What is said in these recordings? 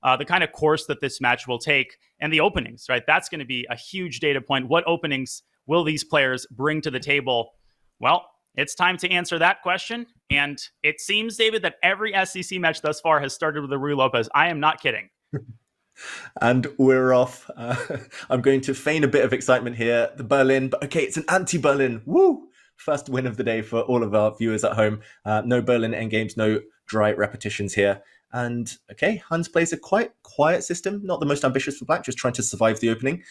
the kind of course that this match will take, and the openings, right? That's going to be a huge data point. What openings will these players bring to the table? Well, it's time to answer that question. And it seems, David, that every SEC match thus far has started with a Ruy Lopez. I am not kidding. And we're off. I'm going to feign a bit of excitement here. The Berlin, but okay, it's an anti-Berlin. Woo! First win of the day for all of our viewers at home. No Berlin endgames, no dry repetitions here. And okay, Hans plays a quite quiet system, not the most ambitious for black, just trying to survive the opening.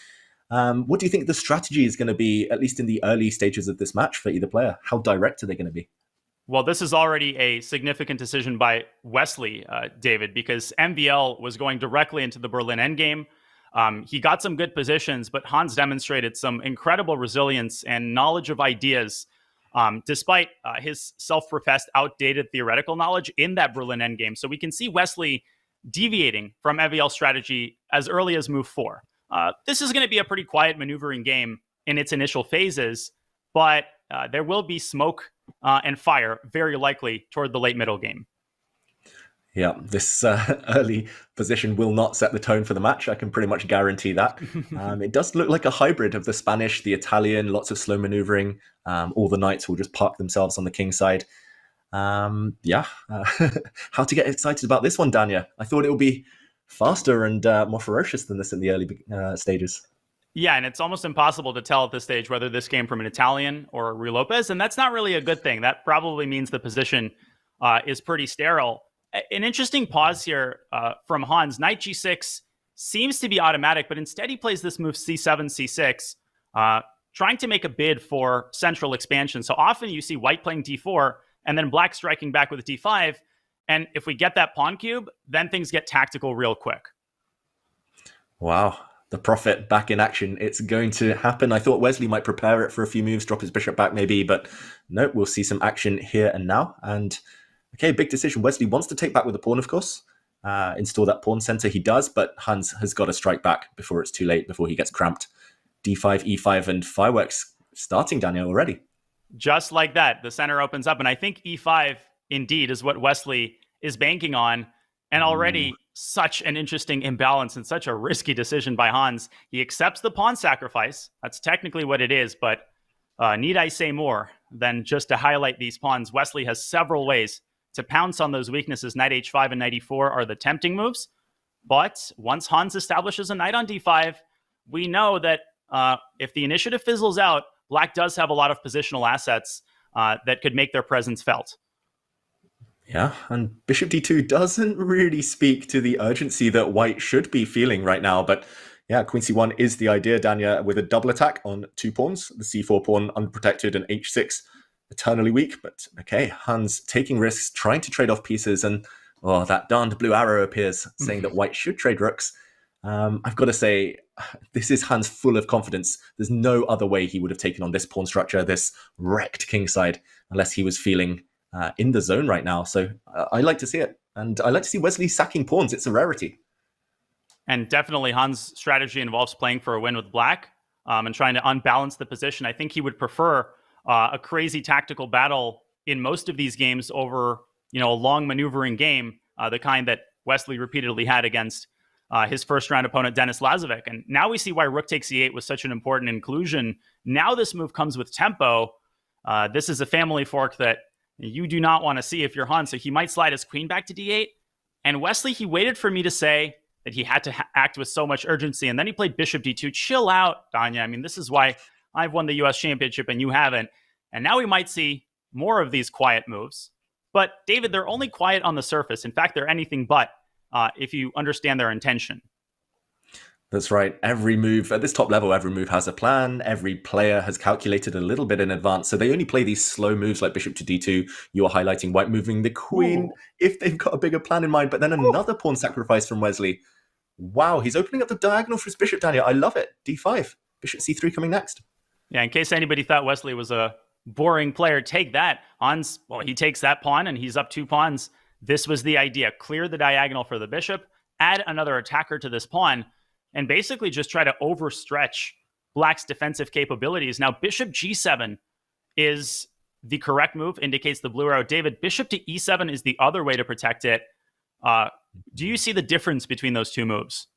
What do you think the strategy is going to be, at least in the early stages of this match for either player? How direct are they going to be? Well, this is already a significant decision by Wesley, David, because MVL was going directly into the Berlin endgame. He got some good positions, but Hans demonstrated some incredible resilience and knowledge of ideas, despite his self-professed outdated theoretical knowledge in that Berlin endgame. So we can see Wesley deviating from MVL strategy as early as move 4. This is going to be a pretty quiet maneuvering game in its initial phases, but there will be smoke and fire, very likely, toward the late middle game. Yeah, this early position will not set the tone for the match. I can pretty much guarantee that. It does look like a hybrid of the Spanish, the Italian, lots of slow maneuvering. All the knights will just park themselves on the king side. How to get excited about this one, Dania? I thought it would be faster and more ferocious than this in the early stages. Yeah, and it's almost impossible to tell at this stage whether this came from an Italian or a Ruy Lopez, and that's not really a good thing. That probably means the position is pretty sterile. An interesting pause here from Hans. Knight g6 seems to be automatic, but instead he plays this move c7, c6, trying to make a bid for central expansion. So often you see white playing d4, and then black striking back with d5, and if we get that pawn cube, then things get tactical real quick. Wow. The Prophet back in action. It's going to happen. I thought Wesley might prepare it for a few moves, drop his bishop back maybe, but no, we'll see some action here and now. And okay, big decision. Wesley wants to take back with the pawn, of course. Install that pawn center. He does, but Hans has got to strike back before it's too late, before he gets cramped. D5, E5, and fireworks starting, Daniel, already. Just like that, the center opens up, and I think E5 indeed is what Wesley is banking on. And already such an interesting imbalance and such a risky decision by Hans. He accepts the pawn sacrifice. That's technically what it is, but need I say more than just to highlight these pawns? Wesley has several ways to pounce on those weaknesses. Knight h5 and knight e4 are the tempting moves. But once Hans establishes a knight on d5, we know that if the initiative fizzles out, black does have a lot of positional assets that could make their presence felt. Yeah, and bishop d2 doesn't really speak to the urgency that white should be feeling right now. But yeah, queen c1 is the idea, Dania, with a double attack on 2 pawns. The c4 pawn unprotected and h6 eternally weak. But okay, Hans taking risks, trying to trade off pieces. And that darned blue arrow appears saying that white should trade rooks. I've got to say, this is Hans full of confidence. There's no other way he would have taken on this pawn structure, this wrecked kingside, unless he was feeling in the zone right now. So I like to see it. And I like to see Wesley sacking pawns. It's a rarity. And definitely Hans' strategy involves playing for a win with black and trying to unbalance the position. I think he would prefer a crazy tactical battle in most of these games over, a long maneuvering game, the kind that Wesley repeatedly had against his first round opponent, Denis Lazovic. And now we see why rook takes e8 was such an important inclusion. Now this move comes with tempo. This is a family fork that you do not want to see if you're Hans. So he might slide his queen back to d8. And Wesley, he waited for me to say that he had to act with so much urgency. And then he played bishop d2. Chill out, Danya. I mean, this is why I've won the US championship and you haven't. And now we might see more of these quiet moves. But David, they're only quiet on the surface. In fact, they're anything but if you understand their intention. That's right. Every move at this top level, every move has a plan. Every player has calculated a little bit in advance. So they only play these slow moves like bishop to d2. You're highlighting white moving the queen if they've got a bigger plan in mind. But then another pawn sacrifice from Wesley. Wow, he's opening up the diagonal for his bishop, Daniel. I love it. d5. Bishop c3 coming next. Yeah, in case anybody thought Wesley was a boring player, take that. He takes that pawn and he's up 2 pawns. This was the idea. Clear the diagonal for the bishop, add another attacker to this pawn, and basically just try to overstretch black's defensive capabilities. Now, bishop g7 is the correct move, indicates the blue arrow. David, bishop to e7 is the other way to protect it. Do you see the difference between those two moves?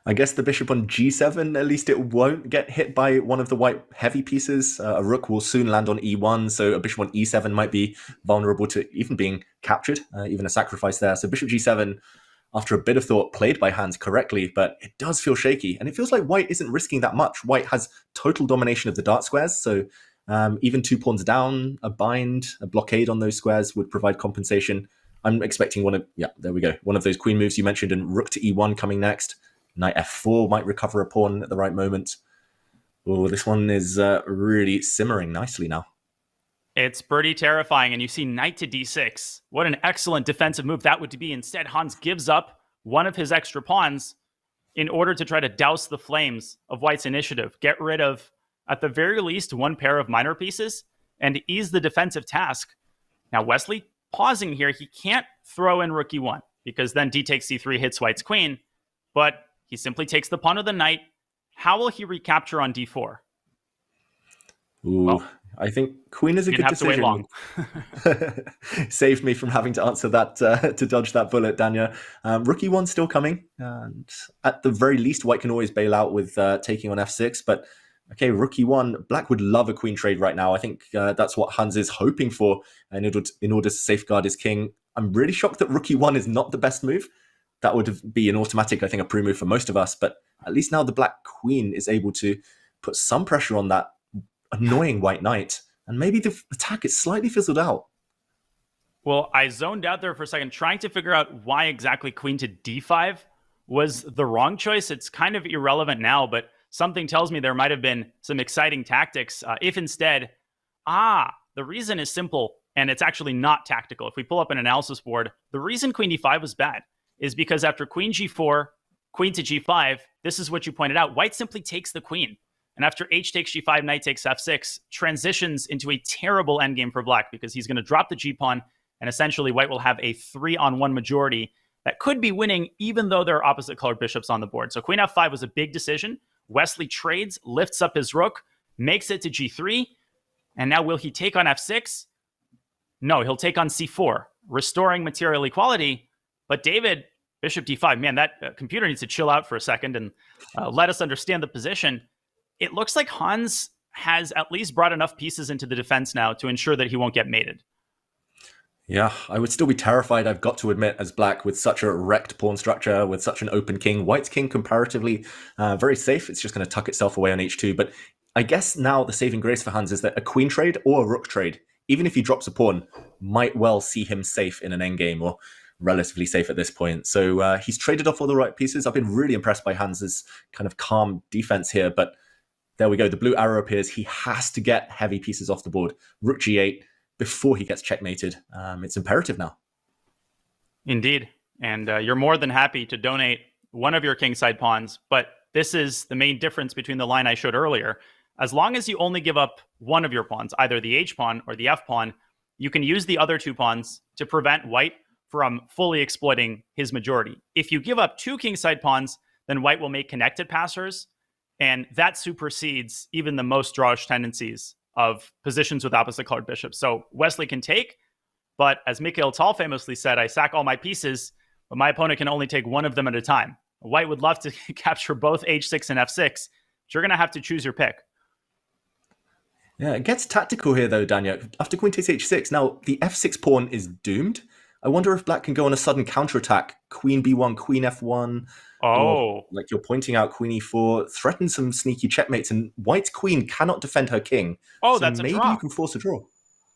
I guess the bishop on g7, at least it won't get hit by one of the white heavy pieces. A rook will soon land on e1, so a bishop on e7 might be vulnerable to even being captured, even a sacrifice there. So bishop g7, after a bit of thought, played by Hans correctly, but it does feel shaky. And it feels like white isn't risking that much. White has total domination of the dark squares, so even 2 pawns down, a bind, a blockade on those squares would provide compensation. I'm expecting one of those queen moves you mentioned, and rook to e1 coming next. Knight f4 might recover a pawn at the right moment. Oh, this one is really simmering nicely now. It's pretty terrifying, and you see knight to d6. What an excellent defensive move that would be. Instead, Hans gives up one of his extra pawns in order to try to douse the flames of white's initiative, get rid of, at the very least, one pair of minor pieces, and ease the defensive task. Now, Wesley, pausing here, he can't throw in rook e1 because then d takes c3 hits white's queen, but he simply takes the pawn of the knight. How will he recapture on d4? Ooh, well, I think queen is a good decision. Didn't have to wait long. Saved me from having to answer that, to dodge that bullet, Danya. Rook e1 still coming, and at the very least, white can always bail out with taking on f6, but okay, rook e1, black would love a queen trade right now. I think that's what Hans is hoping for in order to safeguard his king. I'm really shocked that rook e1 is not the best move. That would be an automatic, I think, a pre-move for most of us, but at least now the black queen is able to put some pressure on that annoying white knight, and maybe the attack is slightly fizzled out. Well, I zoned out there for a second, trying to figure out why exactly queen to d5 was the wrong choice. It's kind of irrelevant now, but something tells me there might have been some exciting tactics. If instead, the reason is simple, and it's actually not tactical. If we pull up an analysis board, the reason queen d5 was bad is because after queen g4, queen to g5, this is what you pointed out, white simply takes the queen. And after h takes g5, knight takes f6, transitions into a terrible endgame for black because he's going to drop the g-pawn, and essentially white will have a 3-on-1 majority that could be winning even though there are opposite colored bishops on the board. So queen f5 was a big decision. Wesley trades, lifts up his rook, makes it to g3, and now will he take on f6? No, he'll take on c4, restoring material equality. But David, bishop d5, man, that computer needs to chill out for a second and let us understand the position. It looks like Hans has at least brought enough pieces into the defense now to ensure that he won't get mated. Yeah, I would still be terrified, I've got to admit, as black with such a wrecked pawn structure, with such an open king. White's king comparatively very safe. It's just going to tuck itself away on h2. But I guess now the saving grace for Hans is that a queen trade or a rook trade, even if he drops a pawn, might well see him safe in an endgame, or relatively safe at this point. So he's traded off all the right pieces. I've been really impressed by Hans's kind of calm defense here, but there we go. The blue arrow appears. He has to get heavy pieces off the board. Rook g8 before he gets checkmated. It's imperative now. Indeed. And you're more than happy to donate one of your kingside pawns, but this is the main difference between the line I showed earlier. As long as you only give up one of your pawns, either the h pawn or the f pawn, you can use the other 2 pawns to prevent white from fully exploiting his majority. If you give up 2 kingside pawns, then white will make connected passers, and that supersedes even the most drawish tendencies of positions with opposite colored bishops. So Wesley can take, but as Mikhail Tal famously said, I sack all my pieces, but my opponent can only take one of them at a time. White would love to capture both h6 and f6, but you're going to have to choose your pick. Yeah, it gets tactical here though, Daniel. After queen takes h6, now the f6 pawn is doomed. I wonder if black can go on a sudden counterattack. Queen b1, queen f1. Or, like you're pointing out, queen e4, threaten some sneaky checkmates, and white's queen cannot defend her king. So that's a draw. Maybe you can force a draw.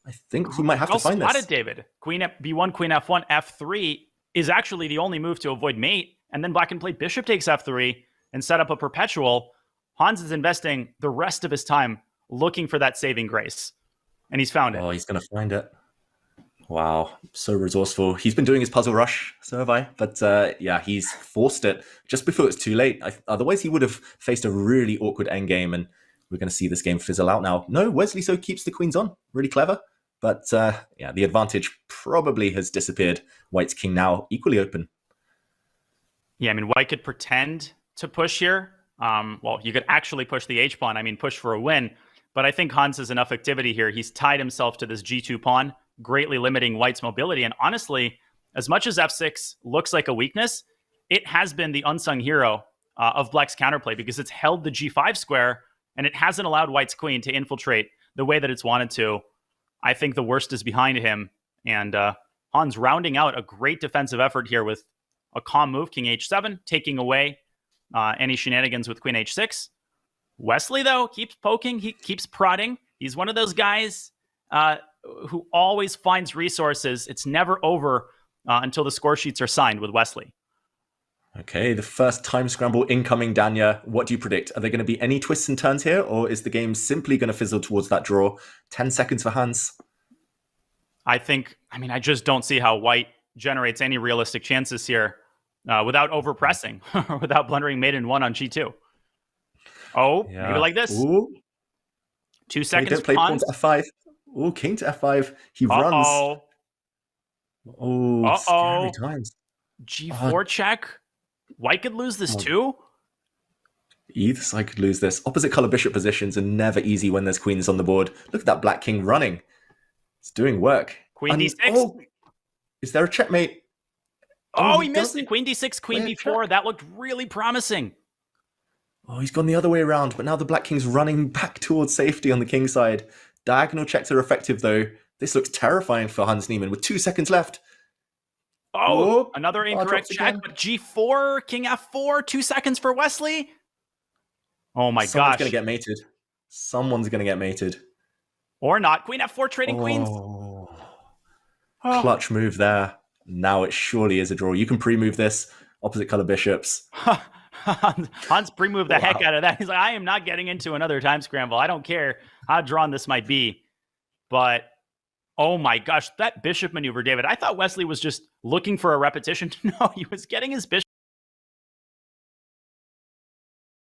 I think we might have to find this. Well spotted, David. Queen b1, queen f1, f3 is actually the only move to avoid mate, and then black can play bishop takes f3 and set up a perpetual. Hans is investing the rest of his time looking for that saving grace, and he's found it. Oh, he's going to find it. Wow, so resourceful. He's been doing his puzzle rush, so have I. But yeah, he's forced it just before it's too late. Otherwise, he would have faced a really awkward endgame, and we're going to see this game fizzle out now. No, Wesley so keeps the queens on. Really clever. But yeah, the advantage probably has disappeared. White's king now equally open. Yeah, I mean, white could pretend to push here. Well, you could actually push the h-pawn. I mean, push for a win. But I think Hans has enough activity here. He's tied himself to this g2 pawn, greatly limiting white's mobility. And honestly, as much as f6 looks like a weakness, it has been the unsung hero of Black's counterplay because it's held the g5 square and it hasn't allowed White's queen to infiltrate the way that it's wanted to. I think the worst is behind him, and Hans rounding out a great defensive effort here with a calm move, king h7, taking away any shenanigans with queen h6. Wesley, though, keeps poking. He keeps prodding. He's one of those guys who always finds resources. It's never over until the score sheets are signed with Wesley. Okay, the first time scramble incoming, Danya. What do you predict? Are there going to be any twists and turns here, or is the game simply going to fizzle towards that draw? 10 seconds for Hans. I just don't see how White generates any realistic chances here without overpressing or without blundering mate in 1 on g2. Oh, yeah. Maybe like this. Ooh. 2 seconds. Don't play pawn to f5. Ooh, king to f5. He runs. Oh, scary times. g4 check. White could lose this too. Either side could lose this. Opposite color bishop positions are never easy when there's queens on the board. Look at that black king running. It's doing work. Queen d6. Oh, is there a checkmate? Oh, he missed it. Queen d6, queen b4. That looked really promising. Oh, he's gone the other way around, but now the black king's running back towards safety on the king side. Diagonal checks are effective, though. This looks terrifying for Hans Niemann with 2 seconds left. Oh, another incorrect check, but g4, king f4, 2 seconds for Wesley. Oh my gosh. Someone's going to get mated. Someone's going to get mated. Or not. Queen f4, trading queens. Clutch move there. Now it surely is a draw. You can pre-move this. Opposite color bishops. Hans pre-moved the heck out of that. He's like, I am not getting into another time scramble. I don't care how drawn this might be. But, oh my gosh, that bishop maneuver, David. I thought Wesley was just looking for a repetition. No, he was getting his bishop.